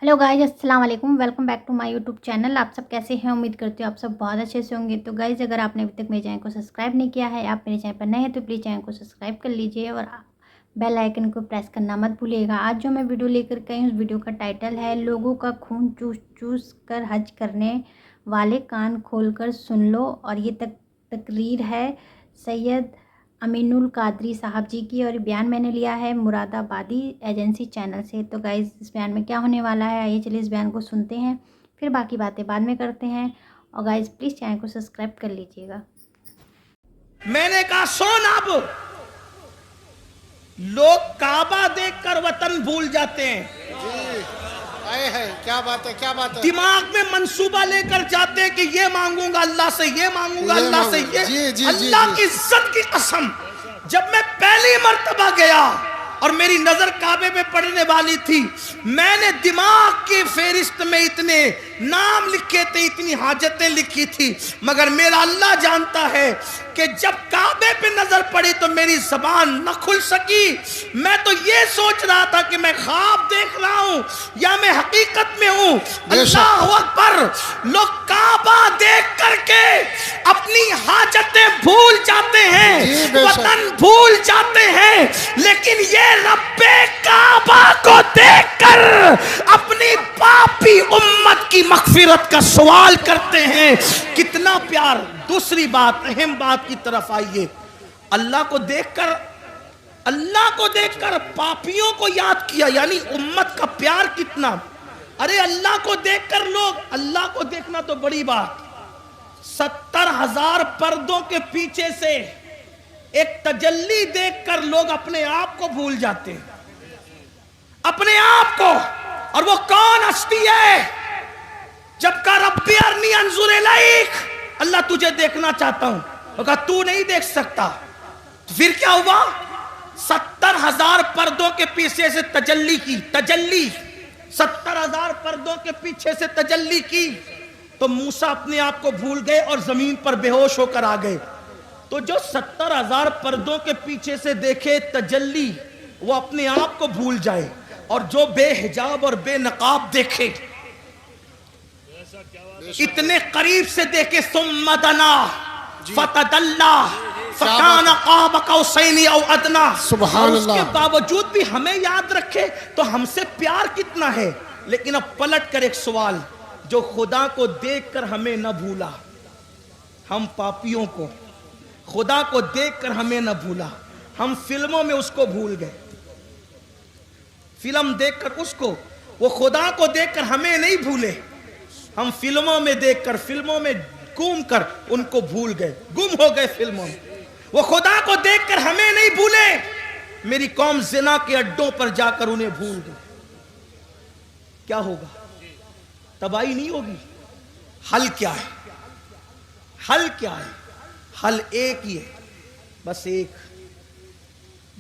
Hello guys, अस्सलाम वालेकुम। Welcome back to my YouTube channel. आप सब कैसे हैं? उम्मीद करती हूँ आप सब बहुत अच्छे से होंगे। तो गाइज, अगर आपने अभी तक मेरे चैनल को सब्सक्राइब नहीं किया है, आप मेरे चैनल पर नए हैं तो प्लीज़ चैनल को सब्सक्राइब कर लीजिए और बेल आइकन को प्रेस करना मत भूलिएगा। आज जो मैं वीडियो लेकर के आई हूँ, उस वीडियो का टाइटल है लोगों का खून चूस चूस कर हज करने वाले कान खोल कर सुन लो। और ये तकरीर है सैयद अमीनुल कादरी साहब जी की, और ये बयान मैंने लिया है मुरादाबादी एजेंसी चैनल से। तो गाइज़, इस बयान में क्या होने वाला है, आइए चलिए इस बयान को सुनते हैं, फिर बाकी बातें बाद में करते हैं। और गाइज़, प्लीज़ चैनल को सब्सक्राइब कर लीजिएगा। मैंने कहा सुन, अब लोग काबा देखकर वतन भूल जाते हैं। आए है, क्या बात है, क्या बात है। दिमाग में मंसूबा लेकर जाते हैं कि ये मांगूंगा अल्लाह से, ये मांगूंगा अल्लाह से, ये अल्लाह की इज्जत की कसम। जब मैं पहली मर्तबा गया और मेरी नजर काबे में पड़ने वाली थी, मैंने दिमाग की फेरिस्त में इतने नाम लिखे थे, इतनी हाजतें लिखी थी, मगर मेरा अल्लाह जानता है कि जब काबे पे नजर पड़ी तो मेरी जबान न खुल सकी। मैं तो ये सोच रहा था कि मैं ख्वाब देख रहा हूं या मैं हकीकत में हूं। अल्लाह अकबर। लोग काबा देख करके अपनी हाजतें भूल जाते हैं, वतन भूल जाते हैं, लेकिन ये रब्बे काबा को देखकर अपनी पापी उम्मत की मगफिरत का सवाल करते हैं। कितना प्यार। दूसरी बात, अहम बात की तरफ आइए। अल्लाह को देखकर पापियों को याद किया, यानी उम्मत का प्यार कितना। अरे अल्लाह को देखकर लोग, अल्लाह को देखना तो बड़ी बात, 70,000 पर्दों के पीछे से एक तजल्ली देखकर लोग अपने आप को भूल जाते हैं, अपने आप को। और वो कौन हस्ती है? जब का रब्बी अरनी अंजुर इलैक, अल्लाह तुझे देखना चाहता हूं, तो कहा तू नहीं देख सकता। तो फिर क्या हुआ? 70,000 पर्दों के पीछे से तजल्ली की, 70,000 पर्दों के पीछे से तजल्ली की, तो मूसा अपने आप को भूल गए और जमीन पर बेहोश होकर आ गए। तो जो 70,000 पर्दों के पीछे से देखे तजल्ली, वो अपने आप को भूल जाए, और जो बेहिजाब और बेनकाब देखे, इतने करीब से देखे, सुम्मा दना फतदल्ला फकाना क़ाब क़ौसैन औ अदना, सुभान अल्लाह। उसके बावजूद भी हमें याद रखे तो हमसे प्यार कितना है। लेकिन अब पलट कर एक सवाल, जो खुदा को देखकर हमें न भूला, हम पापियों को खुदा को देखकर हमें न भूला, हम फिल्मों में उसको भूल गए। फिल्म देखकर उसको, वो खुदा को देखकर हमें नहीं भूले, हम फिल्मों में देखकर, फिल्मों में घूम कर उनको भूल गए, गुम हो गए फिल्मों में। वो खुदा को देखकर हमें नहीं भूले, मेरी कौम जिना के अड्डों पर जाकर उन्हें भूल गई। क्या होगा? तबाही नहीं होगी? हल क्या है? हल क्या है? हल एक ही है, बस एक।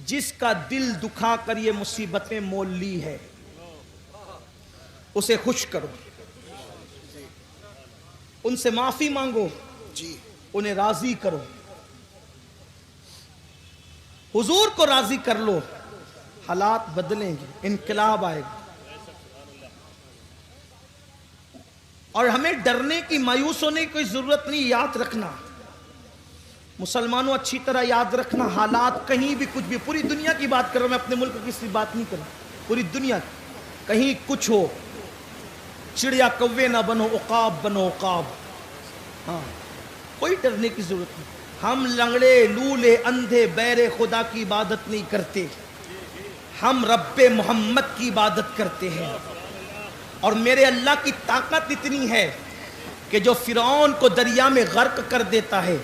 जिसका दिल दुखा कर ये मुसीबतें मोल ली है, उसे खुश करो, उनसे माफी मांगो जी, उन्हें राजी करो, हुजूर को राजी कर लो, हालात बदलेंगे, इनकलाब आएगा। और हमें डरने की, मायूस होने की कोई जरूरत नहीं। याद रखना मुसलमानों, अच्छी तरह याद रखना, हालात कहीं भी कुछ भी, पूरी दुनिया की बात कर रहा हूं मैं, अपने मुल्क की किसी बात नहीं कर रहा, पूरी दुनिया, कहीं कुछ हो, चिड़िया कौवे ना बनो, उकाब बनो उकाब। हाँ, कोई डरने की जरूरत नहीं। हम लंगड़े, लूले, अंधे, बैरे खुदा की इबादत नहीं करते, हम रब्बे मोहम्मद की इबादत करते हैं। और मेरे अल्लाह की ताकत इतनी है कि जो फिरौन को दरिया में गर्क कर देता है,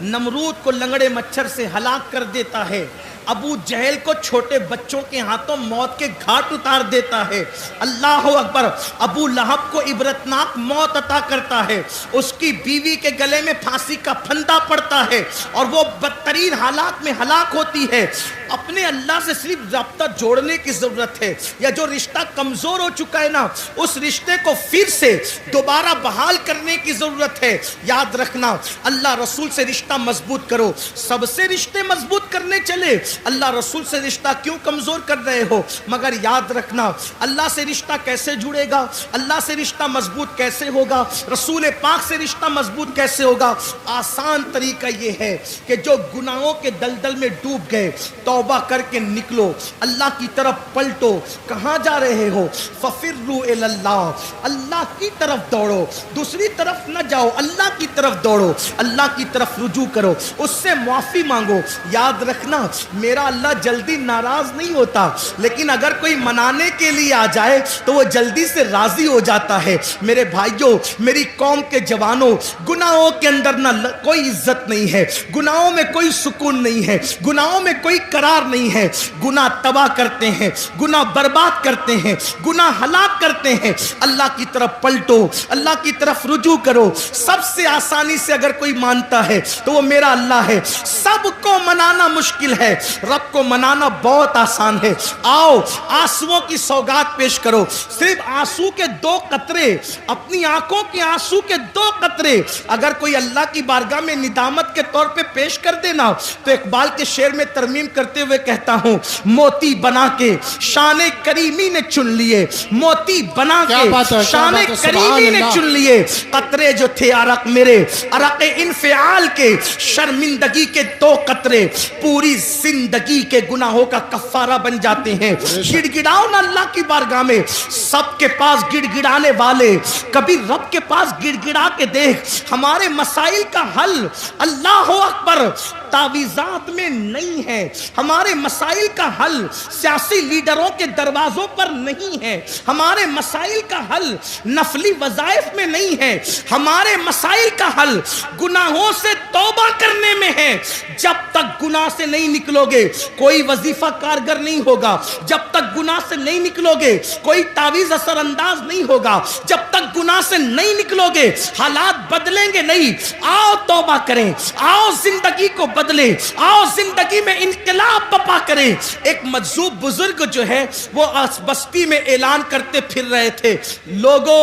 नमरूद को लंगड़े मच्छर से हलाक कर देता है, अबू जहल को छोटे बच्चों के हाथों मौत के घाट उतार देता है, अल्लाह अकबर, अबू लहब को इबरतनाक मौत अता करता है, उसकी बीवी के गले में फांसी का फंदा पड़ता है और वो बदतरीन हालात में हलाक होती है। अपने अल्लाह से सिर्फ रब्ता जोड़ने की जरूरत है, या जो रिश्ता कमजोर हो चुका है ना, उस रिश्ते को फिर से दोबारा बहाल करने की जरूरत है। याद रखना, अल्लाह रसूल से रिश्ता मजबूत करो, सबसे रिश्ते मजबूत करने चले اللہ رسول سے رشتہ کیوں کمزور کر رہے ہو؟ مگر یاد رکھنا اللہ سے رشتہ کیسے جڑے گا، اللہ سے رشتہ مضبوط کیسے ہوگا، رسول پاک سے رشتہ مضبوط کیسے ہوگا؟ آسان طریقہ یہ ہے کہ جو گناہوں کے دلدل میں ڈوب گئے توبہ کر کے نکلو، اللہ کی طرف پلٹو۔ کہاں جا رہے ہو؟ ففروا الی اللہ، اللہ کی طرف دوڑو، دوسری طرف نہ جاؤ، اللہ کی طرف دوڑو، اللہ کی طرف رجوع کرو، اس سے معافی مانگو۔ یاد رکھنا میرا اللہ جلدی ناراض نہیں ہوتا، لیکن اگر کوئی منانے کے لیے آ جائے تو وہ جلدی سے راضی ہو جاتا ہے۔ میرے بھائیوں، میری قوم کے جوانوں، گناہوں کے اندر نہ کوئی عزت نہیں ہے، گناہوں میں کوئی سکون نہیں ہے، گناہوں میں کوئی قرار نہیں ہے۔ گناہ تباہ کرتے ہیں، گناہ برباد کرتے ہیں، گناہ ہلاک کرتے ہیں۔ اللہ کی طرف پلٹو، اللہ کی طرف رجوع کرو۔ سب سے آسانی سے اگر کوئی مانتا ہے تو وہ میرا اللہ ہے۔ سب کو منانا مشکل ہے، رب کو منانا بہت آسان ہے۔ آؤ آنسوؤں کی سوگات پیش کرو، صرف آنسو کے 2 قطرے، اپنی آنکھوں کے آنسو کے 2 قطرے اگر کوئی اللہ کی بارگاہ میں ندامت کے طور پہ پیش کر دینا تو اقبال کے شعر میں ترمیم کرتے ہوئے کہتا ہوں، موتی بنا کے شان کریمی نے چن لیے، موتی بنا کے شان کریمی نے چن لیے، قطرے جو تھے عرق میرے، عرق انفعال کے، شرمندگی کے 2 قطرے پوری زندگی کے گناہوں کا کفارہ بن جاتے ہیں۔ گڑ گڑاؤ نا اللہ کی بارگاہ میں، سب کے پاس گڑ گڑانے والے، کبھی رب کے پاس گڑ گڑا کے دیکھ۔ ہمارے مسائل کا حل اللہ اکبر تعویذات میں نہیں ہے، ہمارے مسائل کا حل سیاسی لیڈروں کے دروازوں پر نہیں ہے، ہمارے مسائل کا حل نفلی وظائف میں نہیں ہے، ہمارے مسائل کا حل گناہوں سے توبہ کرنے میں ہے۔ جب تک گناہ سے نہیں نکلو گے کوئی وظیفہ کارگر نہیں ہوگا، جب تک گناہ سے نہیں نکلو گے کوئی تعویذ اثر انداز نہیں ہوگا، جب تک گناہ سے نہیں نکلو گے حالات بدلیں گے نہیں۔ آؤ توبہ کریں، آؤ زندگی کو بدلیں، آؤ زندگی میں انقلاب بپا کریں۔ ایک مجذوب بزرگ جو ہے وہ بستی میں اعلان کرتے پھر رہے تھے، لوگوں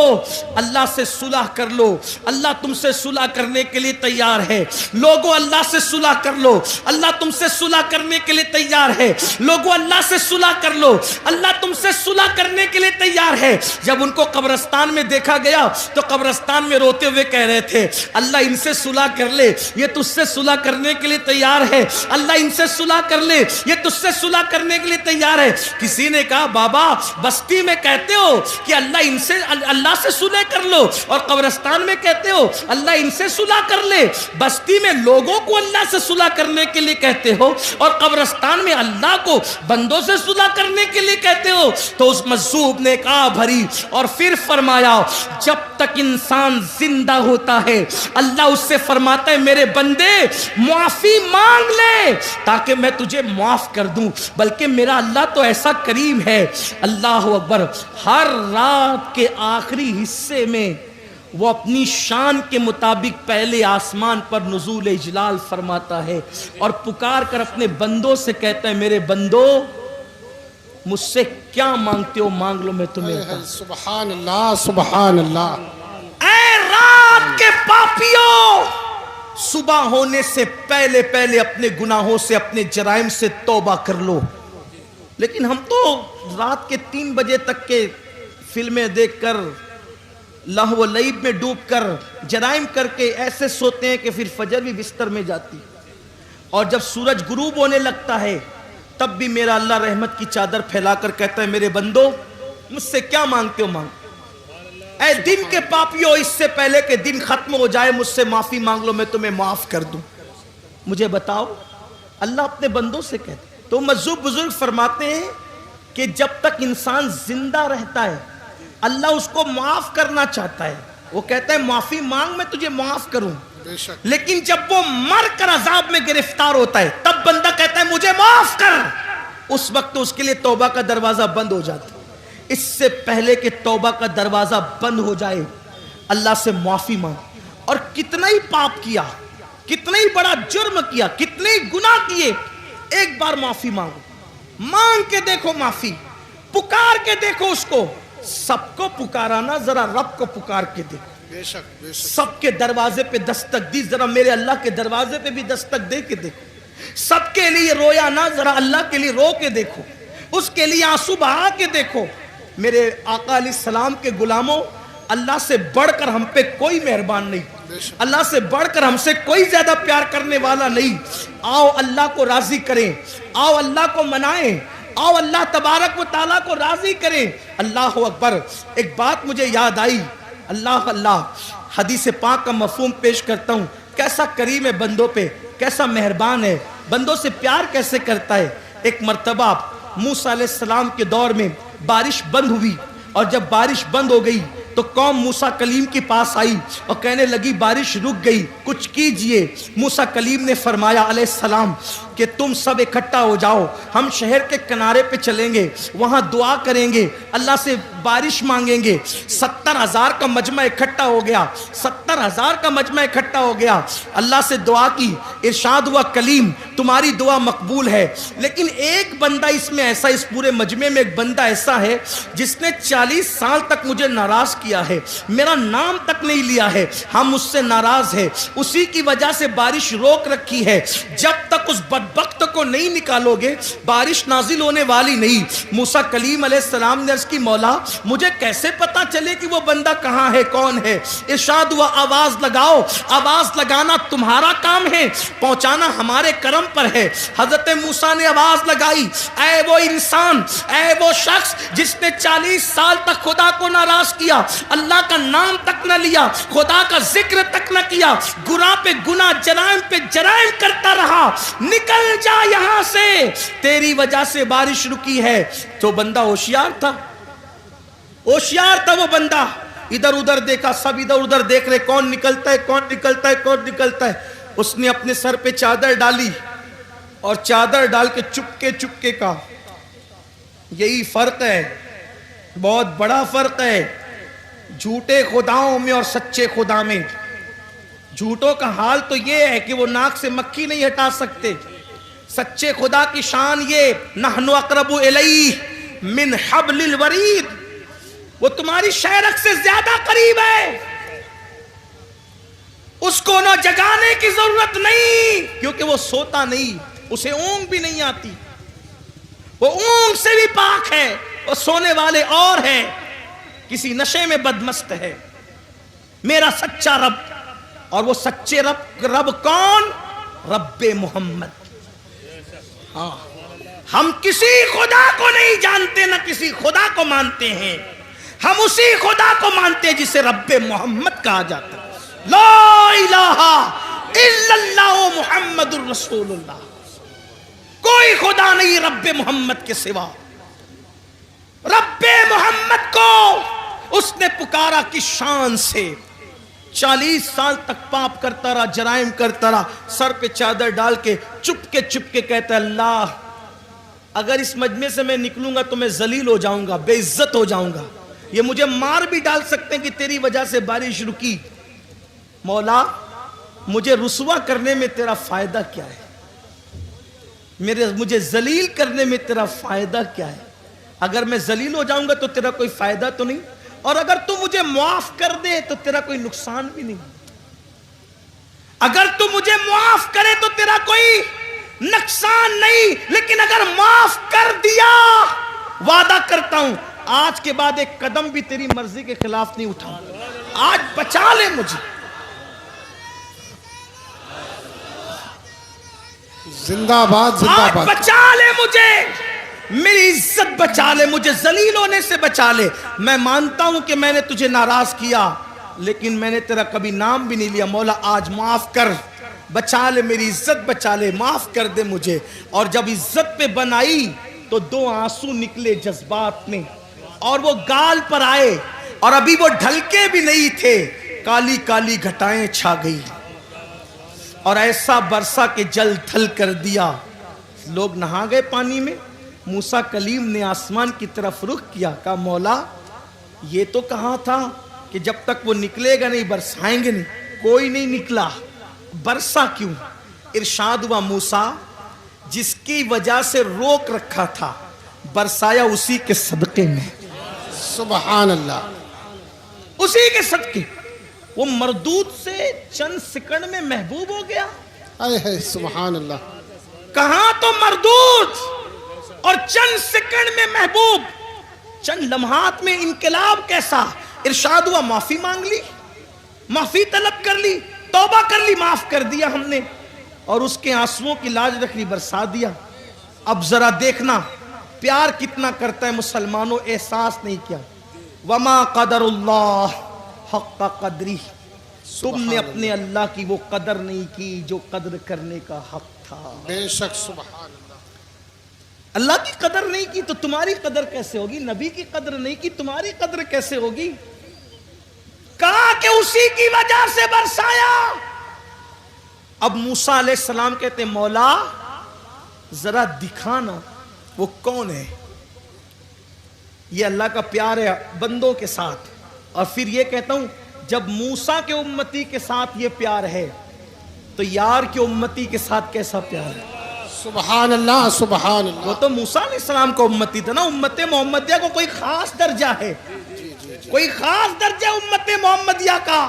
اللہ سے صلح کر لو، اللہ تم سے صلح کرنے کے لیے تیار ہے، لوگوں اللہ سے صلح کر لو، اللہ تم سے صلح کرنے کے لیے تیار ہے، لوگوں اللہ سے صلح کر لو، اللہ تم سے صلح کرنے کے لیے تیار ہے۔ جب ان کو قبرستان میں دیکھا گیا تو قبرستان میں روتے ہوئے کہہ رہے تھے، اللہ ان سے صلح کر لے، یہ تجھ سے صلح کرنے کے لیے تیار ہے، اللہ ان سے صلح کر لے، یہ تجھ سے صلح کرنے کے لیے تیار ہے۔ کسی نے کہا بابا بستی میں کہتے ہو کہ اللہ سے صلح کر لو اور قبرستان میں کہتے ہو اللہ ان سے صلح کر لے، بستی میں لوگوں کو اللہ سے صلح کرنے کے لیے کہتے ہو اور قبرستان میں اللہ کو بندوں سے صلح کرنے کے لیے کہتے ہو۔ تو اس مجذوب نے کہا بھری اور پھر فرمایا، جب تک انسان زندہ ہوتا ہے اللہ اس سے فرماتا ہے میرے بندے معافی مانگ لے تاکہ میں تجھے معاف کر دوں، بلکہ میرا اللہ تو ایسا کریم ہے۔ اللہ اکبر، ہر رات کے آخری حصے میں وہ اپنی شان کے مطابق پہلے آسمان پر نزول اجلال فرماتا ہے اور پکار کر اپنے بندوں سے کہتا ہے میرے بندو مجھ سے کیا مانگتے ہو مانگ لو، میں تمہیں عطا۔ سبحان اللہ سبحان اللہ۔ اے رات کے پاپیوں، صبح ہونے سے پہلے پہلے اپنے گناہوں سے اپنے جرائم سے توبہ کر لو۔ لیکن ہم تو رات کے 3 بجے تک کے فلمیں دیکھ کر لہو و لعب میں ڈوب کر جرائم کر کے ایسے سوتے ہیں کہ پھر فجر بھی بستر میں جاتی، اور جب سورج غروب ہونے لگتا ہے تب بھی میرا اللہ رحمت کی چادر پھیلا کر کہتا ہے میرے بندو مجھ سے کیا مانگتے ہو مانگ۔ اے دن کے پاپیوں، اس سے پہلے کہ دن ختم ہو جائے مجھ سے معافی مانگ لو، میں تمہیں معاف کر دوں۔ مجھے بتاؤ، اللہ اپنے بندوں سے کہتے ہیں۔ تو مجذوب بزرگ فرماتے ہیں کہ جب تک انسان زندہ رہتا ہے اللہ اس کو معاف کرنا چاہتا ہے، وہ کہتا ہے معافی مانگ میں تجھے معاف کروں، لیکن جب وہ مر کر عذاب میں گرفتار ہوتا ہے تب بندہ کہتا ہے مجھے معاف کر، اس وقت اس کے لیے توبہ کا دروازہ بند ہو جاتا ہے۔ اس سے پہلے کہ توبہ کا دروازہ بند ہو جائے اللہ سے معافی مانگ، اور کتنا ہی پاپ کیا، کتنا ہی بڑا جرم کیا، کتنے ہی گناہ کیے، ایک بار معافی مانگو، مانگ کے دیکھو معافی، پکار کے دیکھو اس کو۔ سب کو پکارانا، ذرا رب کو پکار کے دیکھو۔ بے شک بے شک۔ سب کے دروازے پہ دستک دی، ذرا میرے اللہ کے دروازے پہ بھی دستک دے کے دیکھو۔ سب کے لیے رویا نہ، ذرا اللہ کے لیے رو کے دیکھو، اس کے لیے آنسو بہا کے دیکھو۔ میرے آقا علیہ السلام کے غلاموں، اللہ سے بڑھ کر ہم پہ کوئی مہربان نہیں، اللہ سے بڑھ کر ہم سے کوئی زیادہ پیار کرنے والا نہیں۔ آؤ اللہ کو راضی کریں، آؤ اللہ کو منائیں، آؤ اللہ تبارک و تعالیٰ کو راضی کریں۔ اللہ اکبر۔ ایک بات مجھے یاد آئی، اللہ اللہ، حدیث پاک کا مفہوم پیش کرتا ہوں۔ کیسا کریم ہے بندوں پہ، کیسا مہربان ہے، بندوں سے پیار کیسے کرتا ہے۔ ایک مرتبہ موسیٰ علیہ السلام کے دور میں بارش بند ہوئی، اور جب بارش بند ہو گئی تو قوم موسیٰ کلیم کے پاس آئی اور کہنے لگی بارش رک گئی، کچھ کیجئے۔ موسیٰ کلیم نے فرمایا علیہ السلام کہ تم سب اکٹھا ہو جاؤ، ہم شہر کے کنارے پہ چلیں گے، وہاں دعا کریں گے، اللہ سے بارش مانگیں گے۔ 70,000 کا مجمع اکٹھا ہو گیا، 70,000 کا مجمع اکٹھا ہو گیا، اللہ سے دعا کی۔ ارشاد ہوا کلیم تمہاری دعا مقبول ہے، لیکن ایک بندہ اس میں ایسا، اس پورے مجمع میں ایک بندہ ایسا ہے جس نے 40 سال تک مجھے ناراض کیا ہے، میرا نام تک نہیں لیا ہے، ہم اس سے ناراض ہیں، اسی کی وجہ سے بارش روک رکھی ہے، جب تک اس بدبخت کو نہیں نکالو گے بارش نازل ہونے والی نہیں۔ موسیٰ کلیم علیہ السلام نے عرض کی مولا مجھے کیسے پتا چلے کہ وہ بندہ کہاں ہے، کون ہے؟ ارشاد ہوا آواز لگاؤ، آواز لگانا تمہارا کام ہے، پہنچانا ہمارے کرم پر ہے۔ حضرت موسیٰ نے آواز لگائی، اے وہ انسان، اے وہ شخص جس نے 40 سال تک خدا کو ناراض کیا، اللہ کا نام تک نہ لیا، خدا کا ذکر تک نہ کیا، گناہ پہ گناہ، جرائم پہ جرائم کرتا رہا، نکل جا یہاں سے، تیری وجہ سے بارش رکی ہے۔ تو بندہ ہوشیار تھا، ہوشیار تھا وہ بندہ، ادھر ادھر دیکھا، سب ادھر ادھر دیکھ رہے کون نکلتا ہے، کون نکلتا ہے، کون نکلتا ہے۔ اس نے اپنے سر پہ چادر ڈالی اور چادر ڈال کے چپکے چپکے کا، یہی فرق ہے، بہت بڑا فرق ہے جھوٹے خداؤں میں اور سچے خدا میں۔ جھوٹوں کا حال تو یہ ہے کہ وہ ناک سے مکھی نہیں ہٹا سکتے، سچے خدا کی شان یہ نحن اقرب الیہ من حبل الورید، وہ تمہاری شہرک سے زیادہ قریب ہے، اس کو نہ جگانے کی ضرورت نہیں، کیونکہ وہ سوتا نہیں، اسے اونگ بھی نہیں آتی، وہ اونگ سے بھی پاک ہے، وہ سونے والے اور ہیں، کسی نشے میں بدمست ہے۔ میرا سچا رب، اور وہ سچے رب کون؟ رب محمد۔ ہاں، ہم کسی خدا کو نہیں جانتے، نہ کسی خدا کو مانتے ہیں، ہم اسی خدا کو مانتے ہیں جسے رب محمد کہا جاتا ہے۔ لا الہ الا اللہ محمد الرسول اللہ، کوئی خدا نہیں رب محمد کے سوا۔ رب محمد کو اس نے پکارا کس شان سے، 40 سال تک پاپ کرتا رہا، جرائم کرتا رہا، سر پہ چادر ڈال کے چپ کے کہتا اللہ اگر اس مجمع سے میں نکلوں گا تو میں ذلیل ہو جاؤں گا، بے عزت ہو جاؤں گا، یہ مجھے مار بھی ڈال سکتے ہیں کہ تیری وجہ سے بارش رکی، مولا مجھے رسوا کرنے میں تیرا فائدہ کیا ہے، مجھے ذلیل کرنے میں تیرا فائدہ کیا ہے؟ اگر میں ذلیل ہو جاؤں گا تو تیرا کوئی فائدہ تو نہیں، اور اگر تو مجھے معاف کر دے تو تیرا کوئی نقصان بھی نہیں، اگر تو مجھے معاف کرے تو تیرا کوئی نقصان نہیں، لیکن اگر معاف کر دیا وعدہ کرتا ہوں آج کے بعد ایک قدم بھی تیری مرضی کے خلاف نہیں اٹھاؤں، آج بچا لے مجھے، زندہ باد زندہ آج باد، بچا لے مجھے، میری عزت بچا لے، مجھے ذلیل ہونے سے بچا لے۔ میں مانتا ہوں کہ میں نے تجھے ناراض کیا، لیکن میں نے تیرا کبھی نام بھی نہیں لیا، مولا آج معاف کر، بچا لے، میری عزت بچا لے، معاف کر دے مجھے۔ اور جب عزت پہ بنائی تو 2 آنسو نکلے جذبات میں، اور وہ گال پر آئے، اور ابھی وہ ڈھلکے بھی نہیں تھے، کالی کالی گھٹائیں چھا گئی، اور ایسا برسا کہ جل تھل کر دیا۔ لوگ نہا گئے پانی میں، موسیٰ کلیم نے آسمان کی طرف رخ کیا، کہا مولا یہ تو کہا تھا کہ جب تک وہ نکلے گا نہیں برسائیں گے نہیں، کوئی نہیں نکلا، برسا کیوں؟ ارشاد ہوا موسیٰ جس کی وجہ سے روک رکھا تھا برسایا اسی کے صدقے میں، سبحان اللہ، اسی کے صدقے، وہ مردود سے چند سیکنڈ میں محبوب ہو گیا۔ اے ہے سبحان اللہ، कहां तो मरदूद और चंद सेकंड में महबूब, चंद लम्हात में इनकलाब कैसा। इरशाद हुआ माफी मांग ली, माफी तलब कर ली, तौबा कर ली, माफ कर दिया हमने, और उसके आंसुओं की लाज रखनी बरसा दिया। अब जरा देखना प्यार कितना करता है मुसलमानों, एहसास नहीं किया। वमा कदरुल्लाह हक़्क़ क़द्री, तुमने अपने अल्लाह की वो कदर नहीं की जो कदर करने का हक था। बेशक सुभान अल्लाह। अल्लाह की कदर नहीं की तो तुम्हारी कदर कैसे होगी, नबी की कदर नहीं की तुम्हारी कदर कैसे होगी। कहा कि उसी की वजह से बरसाया। अब मूसा अलैहिस्सलाम कहते मौला जरा दिखाना वो कौन है। ये अल्लाह का प्यार है बंदों के साथ। और फिर ये कहता हूं जब मूसा के उम्मती के साथ ये प्यार है तो यार के उम्मती के साथ कैसा प्यार है। सुभान अल्लाह सुभान वो अल्लाह। तो मूसा अलैहिस्सलाम का उम्मती था ना। उम्मते मोहम्मदिया को कोई खास दर्जा है, कोई खास दर्जा उम्मते मोहम्मदिया का,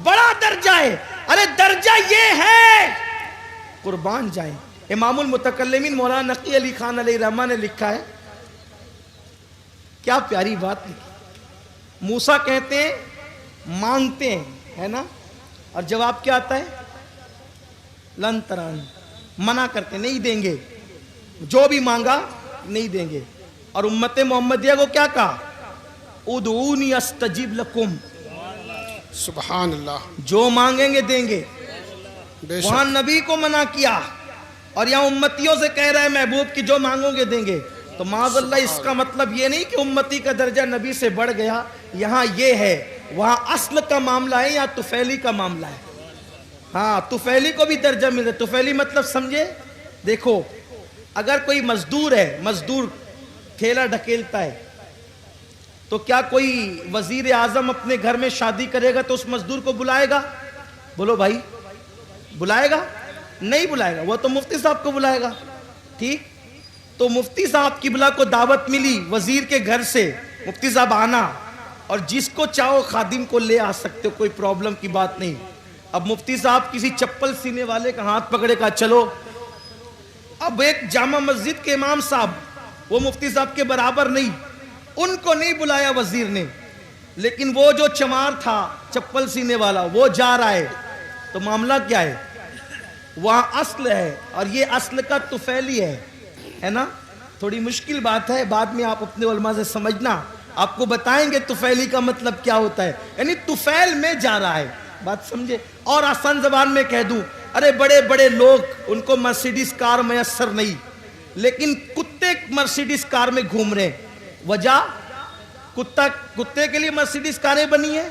बड़ा दर्जा है। अरे दर्जा ये है, कुर्बान जाए। इमामुल मुतकल्लिमीन मौलाना नकी अली खान अलैहि रहमान ने लिखा है, क्या प्यारी बात लिखी। मूसा कहते हैं मांगते हैं, है ना, और जवाब क्या आता है, लन तरान, मना करते नहीं देंगे, जो भी मांगा नहीं देंगे। और उम्मते मोहम्मदिया को क्या कहा, उदऊनी अस्तजीब लकुम, सुभान अल्लाह। जो मांगेंगे देंगे। बेशक वहां नबी को मना किया और यहां उम्मतियों से कह रहा है महबूब की जो मांगोगे देंगे। तो माज़अल्लाह इसका मतलब ये नहीं कि उम्मती का दर्जा नबी से बढ़ गया। यहां ये है, वहां अस्ल का मामला है, यहाँ तुफैली का मामला है। हाँ, तुफैली को भी दर्जा मिले। तुफैली मतलब समझे, देखो अगर कोई मजदूर है, मजदूर ठेला ढकेलता है, तो क्या कोई वजीर आजम अपने घर में शादी करेगा तो उस मजदूर को बुलाएगा? बोलो भाई, बुलाएगा? नहीं बुलाएगा। वो तो मुफ्ती साहब को बुलाएगा। ठीक, तो मुफ्ती साहब किबला को दावत मिली वजीर के घर से, मुफ्ती साहब आना, और जिसको चाहो खादिम को ले आ सकते हो, कोई प्रॉब्लम की बात नहीं। अब मुफ्ती साहब किसी चप्पल सीने वाले का हाथ पकड़ेगा, चलो। अब एक जामा मस्जिद के इमाम साहब, वो मुफ्ती साहब के बराबर नहीं, उनको नहीं बुलाया वजीर ने, लेकिन वो जो चमार था चप्पल सीने वाला वो जा रहा है। तो मामला क्या है, वहां अस्ल है और ये अस्ल का तुफैली है ना। थोड़ी मुश्किल बात है, बाद में आप अपने उलमा से समझना, आपको बताएंगे तुफैली का मतलब क्या होता है। यानी तुफैल में जा रहा है, बात समझे। और आसान जबान में कह दूं, अरे बड़े बड़े लोग उनको मर्सिडीज कार मैसर नहीं, लेकिन कुत्ते मर्सिडीज कार में घूम रहे। वजह, कुत्ते के लिए मर्सिडीज कारें बनी है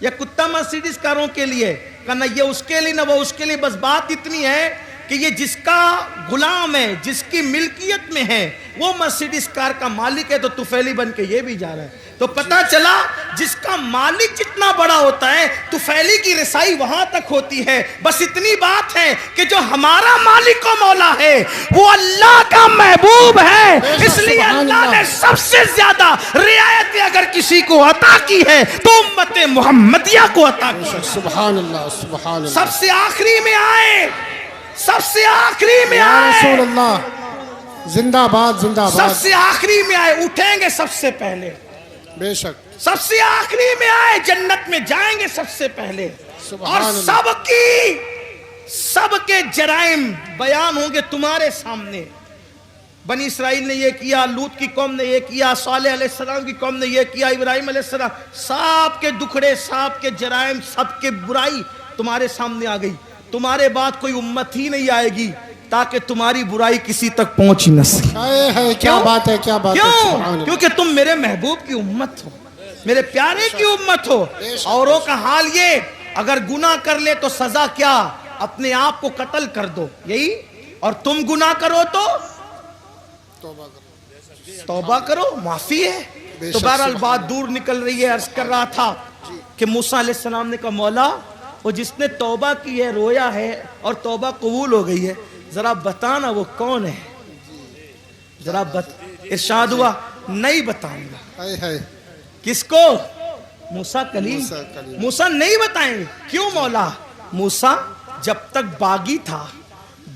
या कुत्ता मर्सिडीज कारों के लिए? कहना ये उसके लिए ना वो उसके लिए। बस बात इतनी है कि ये जिसका गुलाम है, जिसकी मिल्कियत में है, वो मर्सिडीज कार का मालिक है, तो तुफैली बन के ये भी जा रहा है। तो पता चला जिसका मालिक जितना बड़ा होता है तुफैली की रसाई वहां तक होती है। बस इतनी बात है कि जो हमारा मालिक और मौला है वो अल्लाह का महबूब है, इसलिए अल्लाह ने सबसे ज्यादा रियायत अगर किसी को अता की है तो उम्मते मोहम्मदिया को अता की। सुभान अल्लाह सुभान अल्लाह। सबसे आखिरी में आए, सबसे आखिरी में या आए, रसूल अल्लाह, जिंदाबाद जिंदाबाद। सबसे आखिरी में आए, उठेंगे सबसे पहले। बेशक सबसे आखिरी में आए, जन्नत में जाएंगे सबसे पहले। और सबके जराइम बयान होंगे तुम्हारे सामने। बनी इसराइल ने ये किया, लूत की कौम ने ये किया, सालेह अलैहिस्सलाम की कौम ने ये किया, इब्राहिम अलैहिस्सलाम, सबके दुखड़े, सबके जराइम, सबके बुराई तुम्हारे सामने आ गई। तुम्हारे बाद कोई उम्मत ही नहीं आएगी ताकि तुम्हारी बुराई किसी तक पहुंच ही न सके। है, क्या बात है, क्या बात है। क्यों? क्योंकि तुम मेरे महबूब की उम्मत हो, मेरे प्यारे की उम्मत हो। औरों का हाल ये, अगर गुनाह कर ले तो सजा क्या, अपने आप को कत्ल कर दो, यही। और तुम गुनाह करो तो तौबा करो, माफी है। तो बहरहाल बात दूर निकल रही है। अर्ज कर रहा था कि मूसा अलैहिस्सलाम ने कहा मौला, वो जिसने तौबा की है, रोया है और तौबा कबूल हो गई है, जरा बताना वो कौन है, जरा इरशाद हुआ नहीं बताऊंगा। किसको? मूसा कलीम। मूसा नहीं बताएंगे। क्यों मौला? मूसा जब तक बागी था,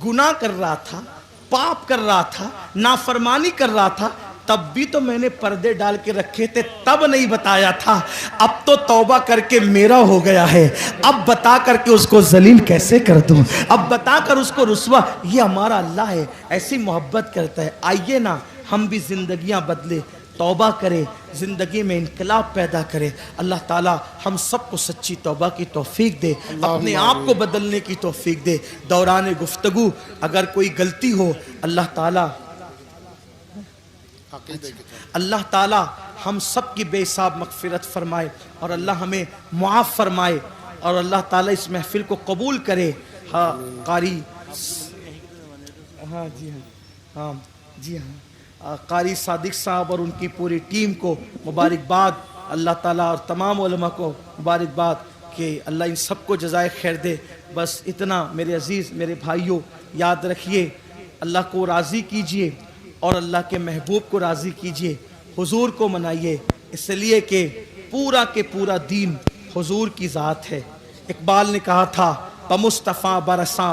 गुनाह कर रहा था, पाप कर रहा था, नाफरमानी कर रहा था, तब भी तो मैंने पर्दे डाल के रखे थे, तब नहीं बताया था। अब तो तौबा करके मेरा हो गया है, अब बता करके उसको जलील कैसे कर दूं, अब बता कर उसको रुस्वा। ये हमारा अल्लाह है, ऐसी मोहब्बत करता है। आइए ना हम भी जिंदगियां बदले, तौबा करे, ज़िंदगी में इनकलाब पैदा करे। अल्लाह ताला हम सबको सच्ची तौबा की तौफीक दे, अपने आप को बदलने की तौफीक दे। दौरान गुफ्तगू अगर कोई गलती हो, अल्लाह ताला हम सब की बेहिसाब मगफिरत फरमाए और अल्लाह हमें मुआफ़ फरमाए और अल्लाह ताला इस महफिल को कबूल करे। हाँ कारी, हाँ जी हाँ, हाँ जी हाँ, कारी सादिक साहब और उनकी पूरी टीम को मुबारकबाद। अल्लाह ताला और तमाम उलमा को मुबारकबाद कि अल्लाह इन सबको जज़ाए खैर दे। बस इतना मेरे अज़ीज़, मेरे भाइयों, याद रखिए अल्लाह को राज़ी कीजिए और अल्लाह के महबूब को राज़ी कीजिए, हुजूर को मनाइए, इसलिए कि पूरा के पूरा दीन हुजूर की ज़ात है। इकबाल ने कहा था, बमुस्तफ़ा बरसा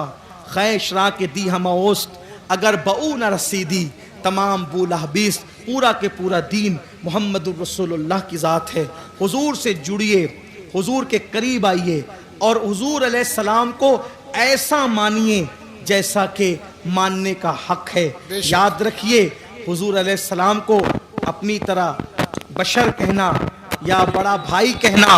खैशरा के दी हम ओस्त, अगर बऊ न रसीदी तमाम बूलहबीस। पूरा के पूरा दीन मोहम्मदुर रसूलुल्लाह की ज़ात है। हुजूर से जुड़िए, हुजूर के करीब आइए और हुजूर अलैहिस्सलाम को ऐसा मानिए जैसा कि मानने का हक है। याद रखिए, हुजूर अलैहिस्सलाम को अपनी तरह बशर कहना या बड़ा भाई कहना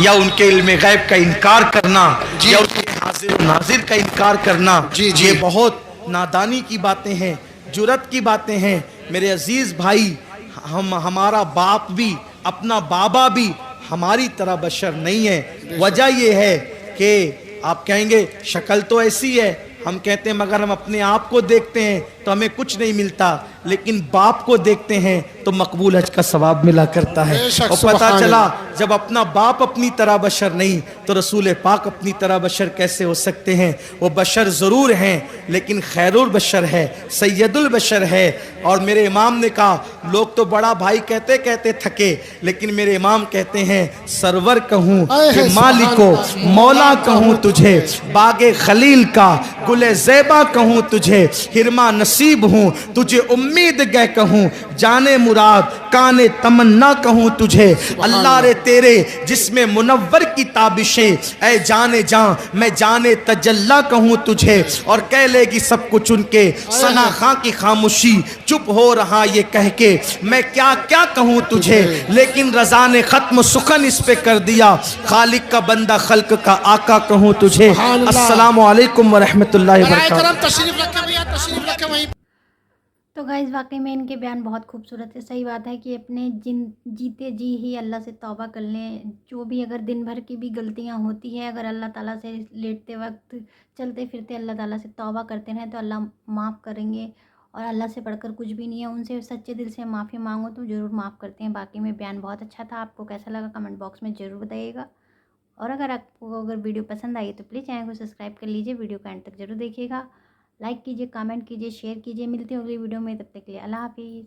या उनके इल्म गैब का इनकार करना या उनके हाजिर नाजिर का इनकार करना, ये बहुत नादानी की बातें हैं, जुरत की बातें हैं। मेरे अजीज भाई, हमारा बाप भी, अपना बाबा भी हमारी तरह बशर नहीं है। वजह यह है कि आप कहेंगे शक्ल तो ऐसी है, हम कहते हैं मगर हम अपने आप को देखते हैं तो हमें कुछ नहीं मिलता, लेकिन बाप को देखते हैं तो मकबूल हज का सवाब मिला करता है। और पता चला जब अपना बाप अपनी तरह बशर नहीं तो रसूल पाक अपनी तरह बशर कैसे हो सकते हैं। वो बशर ज़रूर हैं लेकिन खैरुल बशर है, सैयदुल बशर है। और मेरे इमाम ने कहा, लोग तो बड़ा भाई कहते कहते थके, लेकिन मेरे इमाम कहते हैं सरवर कहूँ कि मालिको मौला कहूँ तुझे, बागे खलील का गुले ज़ेबा कहूँ तुझे, हिरमा नसीब हूँ तुझे उम्मीद गए कहूँ, जाने मुराद काने तमन्ना कहूँ तुझे। अल्लाह रे तेरे जिसमें मुनव्वर की ताबिशें, ऐ जाने जान मैं जाने तजल्ला कहूँ तुझे। और कह लेगी सब कुछ उनके सना खां की खामोशी, चुप हो रहा ये कह के मैं क्या क्या कहूँ तुझे। लेकिन रज़ा ने ख़त्म सुखन इस पे कर दिया, खालिक का बंदा खल्क का आका कहूँ तुझे। अस्सलामु अलैकुम व रहमतुल्लाहि व बरकातहू। तो गाइज़ वाकई में इनके बयान बहुत खूबसूरत है। सही बात है कि अपने जीते जी ही अल्लाह से तौबा कर लें। जो भी अगर दिन भर की भी गलतियां होती है, अगर अल्लाह ताला से लेटते वक्त, चलते फिरते अल्लाह ताला से तौबा करते रहें तो अल्लाह माफ़ करेंगे। और अल्लाह से बढ़कर कुछ भी नहीं है। उनसे सच्चे दिल से माफ़ी मांगो तो ज़रूर माफ़ करते हैं। बाकी में बयान बहुत अच्छा था। आपको कैसा लगा कमेंट बॉक्स में ज़रूर बताइएगा। और अगर आपको वीडियो पसंद आई तो प्लीज़ चैनल को सब्सक्राइब कर लीजिए। वीडियो का एंड तक जरूर देखिएगा। लाइक कीजिए, कमेंट कीजिए, शेयर कीजिए। मिलते हैं अगली वीडियो में, तब तक के लिए अल्लाह हाफिज़।